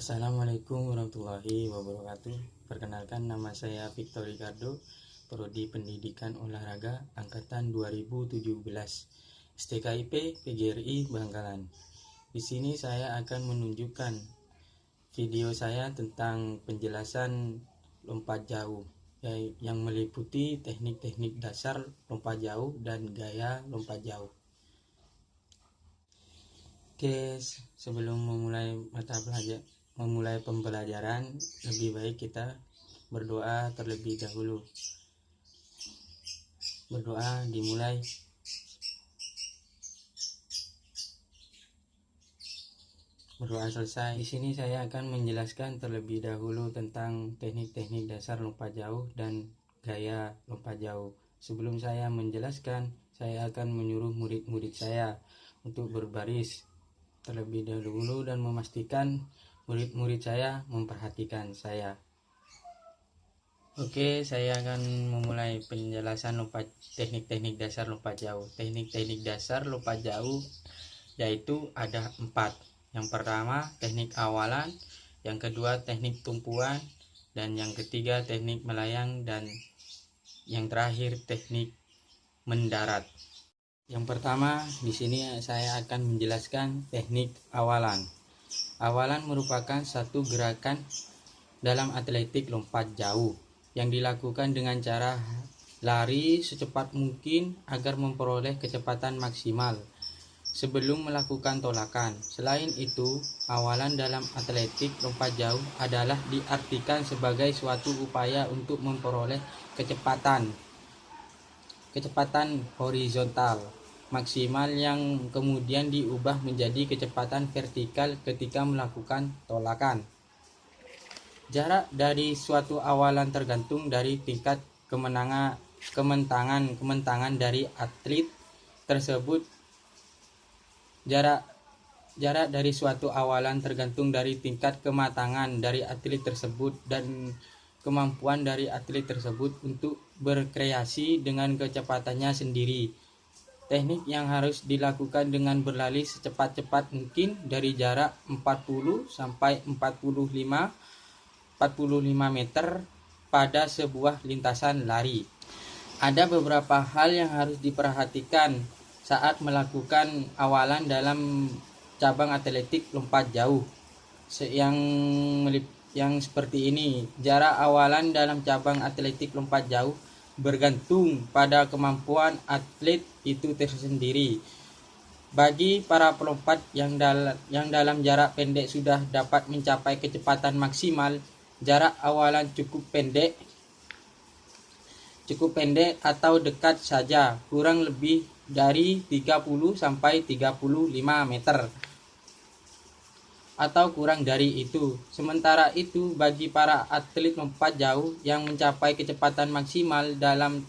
Assalamualaikum warahmatullahi wabarakatuh. Perkenalkan, nama saya Victor Ricardo, Prodi Pendidikan Olahraga angkatan 2017, STKIP PGRI Bangkalan. Di sini saya akan menunjukkan video saya tentang penjelasan lompat jauh yang meliputi teknik-teknik dasar lompat jauh dan gaya lompat jauh. Oke, sebelum memulai pembelajaran, lebih baik kita berdoa terlebih dahulu. Berdoa dimulai. Berdoa selesai. Di sini saya akan menjelaskan terlebih dahulu tentang teknik-teknik dasar lompat jauh dan gaya lompat jauh. Sebelum saya menjelaskan, saya akan menyuruh murid-murid saya untuk berbaris terlebih dahulu dan memastikan murid-murid saya memperhatikan saya. Oke, saya akan memulai penjelasan teknik-teknik dasar lompat jauh. Teknik-teknik dasar lompat jauh yaitu ada 4. Yang pertama teknik awalan, yang kedua teknik tumpuan, dan yang ketiga teknik melayang, dan yang terakhir teknik mendarat. Yang pertama, di sini saya akan menjelaskan teknik awalan. Awalan merupakan satu gerakan dalam atletik lompat jauh yang dilakukan dengan cara lari secepat mungkin agar memperoleh kecepatan maksimal sebelum melakukan tolakan. Selain itu, awalan dalam atletik lompat jauh adalah diartikan sebagai suatu upaya untuk memperoleh kecepatan horizontal maksimal yang kemudian diubah menjadi kecepatan vertikal ketika melakukan tolakan. Jarak dari suatu awalan tergantung dari tingkat kemenangan dari atlet tersebut. Jarak dari suatu awalan tergantung dari tingkat kematangan dari atlet tersebut dan kemampuan dari atlet tersebut untuk berkreasi dengan kecepatannya sendiri. Teknik yang harus dilakukan dengan berlari secepat-cepat mungkin dari jarak 40 sampai 45 meter pada sebuah lintasan lari. Ada beberapa hal yang harus diperhatikan saat melakukan awalan dalam cabang atletik lompat jauh. Yang seperti ini, jarak awalan dalam cabang atletik lompat jauh bergantung pada kemampuan atlet itu tersendiri. Bagi para pelompat yang dalam jarak pendek sudah dapat mencapai kecepatan maksimal, jarak awalan cukup pendek atau dekat saja, kurang lebih dari 30 sampai 35 meter atau kurang dari itu. Sementara itu, bagi para atlet lompat jauh yang mencapai kecepatan maksimal dalam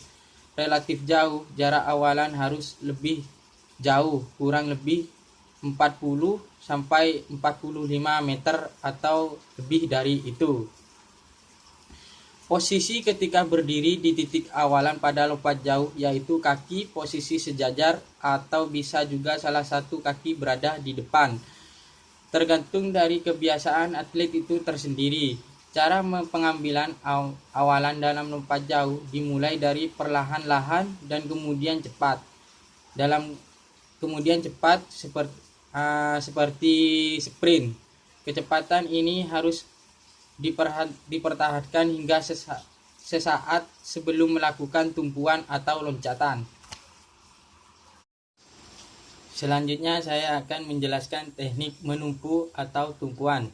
relatif jauh, jarak awalan harus lebih jauh, kurang lebih 40 sampai 45 meter atau lebih dari itu. Posisi ketika berdiri di titik awalan pada lompat jauh yaitu kaki posisi sejajar atau bisa juga salah satu kaki berada di depan. Tergantung dari kebiasaan atlet itu tersendiri. Cara pengambilan awalan dalam lompat jauh dimulai dari perlahan-lahan dan kemudian cepat. Seperti sprint. Kecepatan ini harus dipertahankan hingga sesaat sebelum melakukan tumpuan atau loncatan. Selanjutnya saya akan menjelaskan teknik menumpu atau tumpuan.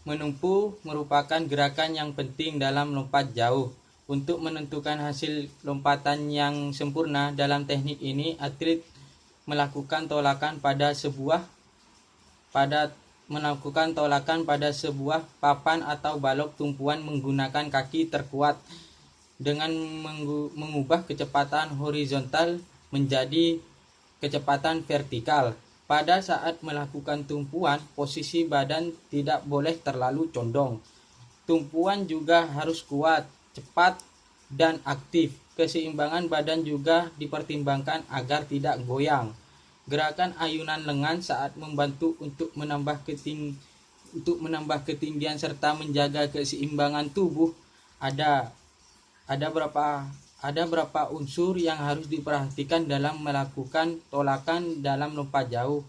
Menumpu merupakan gerakan yang penting dalam lompat jauh. Untuk menentukan hasil lompatan yang sempurna dalam teknik ini, atlet melakukan tolakan pada sebuah papan atau balok tumpuan menggunakan kaki terkuat dengan mengubah kecepatan horizontal menjadi kecepatan vertikal. Pada saat melakukan tumpuan, posisi badan tidak boleh terlalu condong. Tumpuan juga harus kuat, cepat, dan aktif. Keseimbangan badan juga dipertimbangkan agar tidak goyang. Gerakan ayunan lengan saat membantu untuk menambah untuk menambah ketinggian serta menjaga keseimbangan tubuh, ada berapa unsur yang harus diperhatikan dalam melakukan tolakan dalam lompat jauh.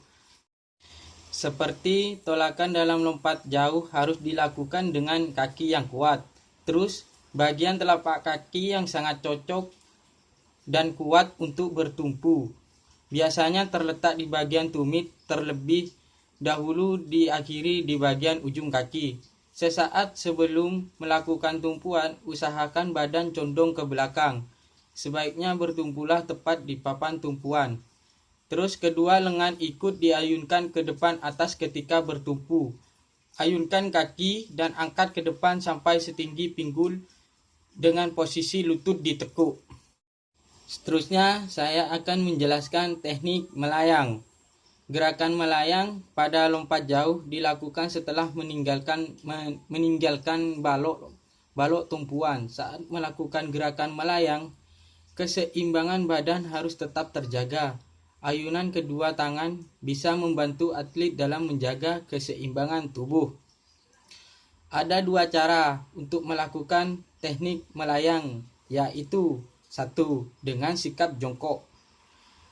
Seperti tolakan dalam lompat jauh harus dilakukan dengan kaki yang kuat. Terus bagian telapak kaki yang sangat cocok dan kuat untuk bertumpu. Biasanya terletak di bagian tumit, terlebih dahulu diakhiri di bagian ujung kaki. Sesaat sebelum melakukan tumpuan, usahakan badan condong ke belakang. Sebaiknya bertumpulah tepat di papan tumpuan. Terus kedua lengan ikut diayunkan ke depan atas ketika bertumpu. Ayunkan kaki dan angkat ke depan sampai setinggi pinggul dengan posisi lutut ditekuk. Seterusnya saya akan menjelaskan teknik melayang. Gerakan melayang pada lompat jauh dilakukan setelah meninggalkan balok tumpuan. Saat melakukan gerakan melayang, keseimbangan badan harus tetap terjaga. Ayunan kedua tangan bisa membantu atlet dalam menjaga keseimbangan tubuh. Ada dua cara untuk melakukan teknik melayang, yaitu satu, dengan sikap jongkok,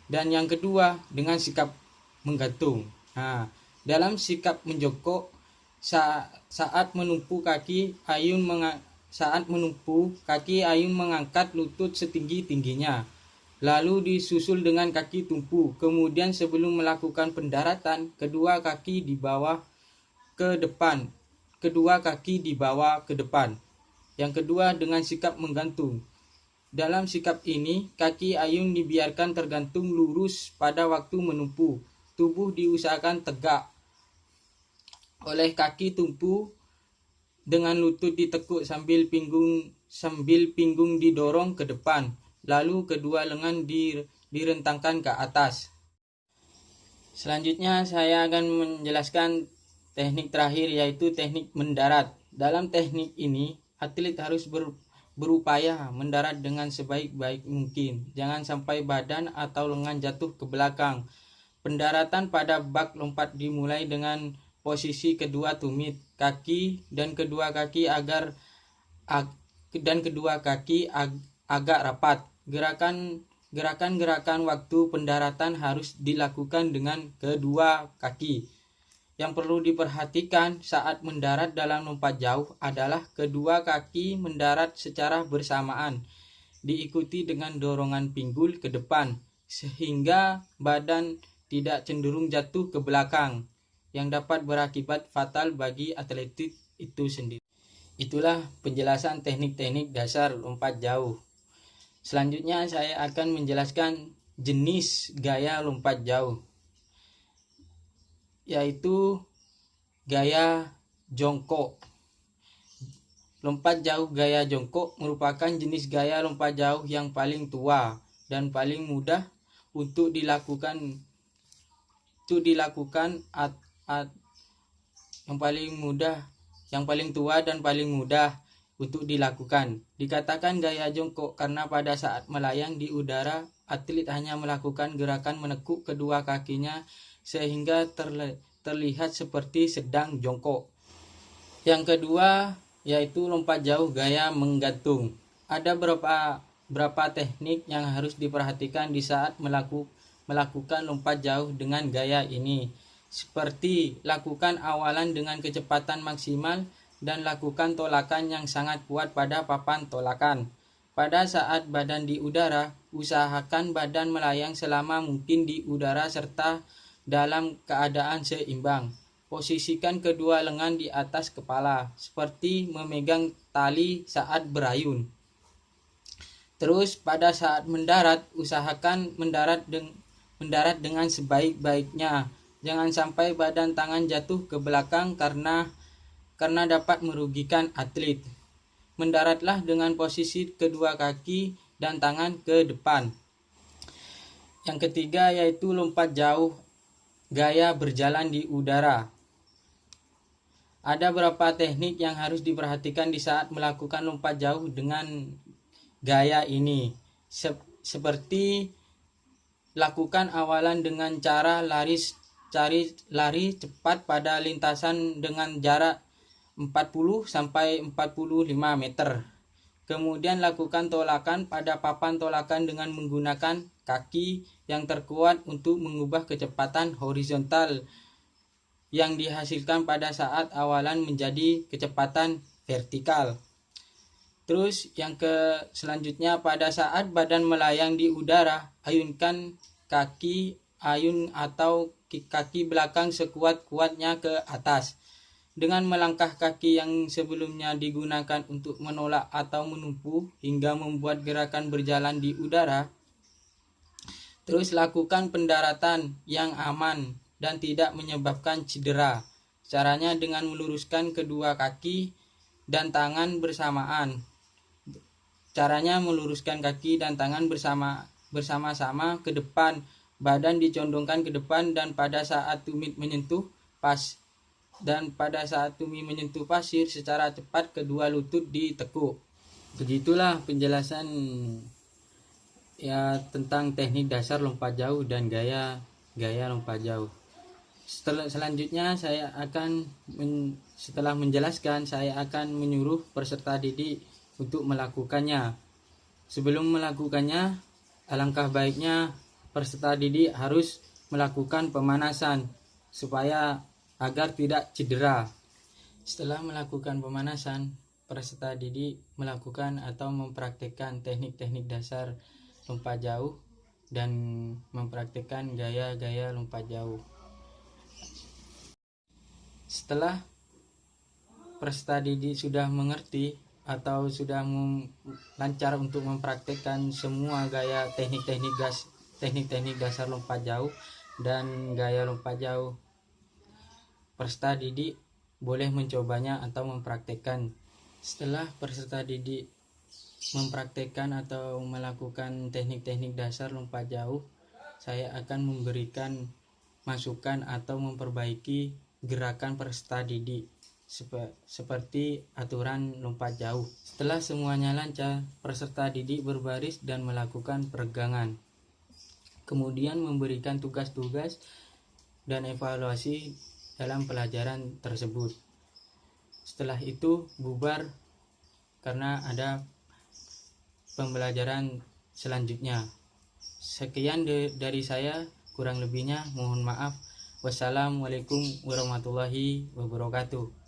dan yang kedua dengan sikap menggantung. Dalam sikap menjongkok, saat menumpu kaki ayun mengangkat lutut setinggi-tingginya, lalu disusul dengan kaki tumpu. Kemudian sebelum melakukan pendaratan, kedua kaki dibawa ke depan. Yang kedua dengan sikap menggantung. Dalam sikap ini, kaki ayun dibiarkan tergantung lurus pada waktu menumpu. Tubuh diusahakan tegak oleh kaki tumpu dengan lutut ditekuk sambil pinggung didorong ke depan. Lalu kedua lengan direntangkan ke atas. Selanjutnya saya akan menjelaskan teknik terakhir, yaitu teknik mendarat. Dalam teknik ini, atlet harus berupaya mendarat dengan sebaik-baik mungkin. Jangan sampai badan atau lengan jatuh ke belakang. Pendaratan pada bak lompat dimulai dengan posisi kedua tumit kaki dan kedua kaki agak rapat. Gerakan waktu pendaratan harus dilakukan dengan kedua kaki. Yang perlu diperhatikan saat mendarat dalam lompat jauh adalah kedua kaki mendarat secara bersamaan, diikuti dengan dorongan pinggul ke depan, sehingga badan tidak cenderung jatuh ke belakang, yang dapat berakibat fatal bagi atletik itu sendiri. Itulah penjelasan teknik-teknik dasar lompat jauh. Selanjutnya saya akan menjelaskan jenis gaya lompat jauh, yaitu gaya jongkok. Lompat jauh gaya jongkok merupakan jenis gaya lompat jauh yang paling tua dan paling mudah untuk dilakukan yang paling tua dan paling mudah untuk dilakukan. Dikatakan gaya jongkok karena pada saat melayang di udara, atlet hanya melakukan gerakan menekuk kedua kakinya sehingga terlihat seperti sedang jongkok. Yang kedua yaitu lompat jauh gaya menggantung. Ada berapa teknik yang harus diperhatikan di saat melakukan lompat jauh dengan gaya ini. Seperti lakukan awalan dengan kecepatan maksimal dan lakukan tolakan yang sangat kuat pada papan tolakan. Pada saat badan di udara, usahakan badan melayang selama mungkin di udara serta dalam keadaan seimbang. Posisikan kedua lengan di atas kepala, seperti memegang tali saat berayun. Terus pada saat mendarat, usahakan mendarat dengan sebaik-baiknya. Jangan sampai badan tangan jatuh ke belakang karena dapat merugikan atlet. Mendaratlah dengan posisi kedua kaki dan tangan ke depan. Yang ketiga yaitu lompat jauh gaya berjalan di udara. Ada beberapa teknik yang harus diperhatikan di saat melakukan lompat jauh dengan gaya ini. Seperti lakukan awalan dengan cara lari lari cepat pada lintasan dengan jarak 40 sampai 45 meter. Kemudian lakukan tolakan pada papan tolakan dengan menggunakan kaki yang terkuat untuk mengubah kecepatan horizontal yang dihasilkan pada saat awalan menjadi kecepatan vertikal. Terus yang selanjutnya, pada saat badan melayang di udara, ayunkan ayun atau kaki belakang sekuat-kuatnya ke atas. Dengan melangkah kaki yang sebelumnya digunakan untuk menolak atau menumpu hingga membuat gerakan berjalan di udara. Terus lakukan pendaratan yang aman dan tidak menyebabkan cedera. Caranya dengan meluruskan kedua kaki dan tangan bersamaan. Caranya meluruskan kaki dan tangan bersama-sama ke depan. Badan dicondongkan ke depan dan pada saat tumit menyentuh pasir secara cepat kedua lutut ditekuk. Begitulah penjelasan ya tentang teknik dasar lompat jauh dan gaya lompat jauh. Selanjutnya setelah menjelaskan, saya akan menyuruh peserta didik untuk melakukannya. Sebelum melakukannya, alangkah baiknya peserta didik harus melakukan pemanasan agar tidak cedera. Setelah melakukan pemanasan, peserta didik melakukan atau mempraktikkan teknik-teknik dasar lompat jauh dan mempraktikkan gaya-gaya lompat jauh. Setelah peserta didik sudah mengerti atau sudah lancar untuk mempraktikkan semua gaya teknik-teknik dasar lompat jauh dan gaya lompat jauh, peserta didik boleh mencobanya atau mempraktikkan. Setelah peserta didik mempraktikkan atau melakukan teknik-teknik dasar lompat jauh, saya akan memberikan masukan atau memperbaiki gerakan peserta didik seperti aturan lompat jauh. Setelah semuanya lancar, peserta didik berbaris dan melakukan peregangan. Kemudian memberikan tugas-tugas dan evaluasi dalam pelajaran tersebut. Setelah itu bubar karena ada pembelajaran selanjutnya. Sekian dari saya, kurang lebihnya mohon maaf. Wassalamualaikum warahmatullahi wabarakatuh.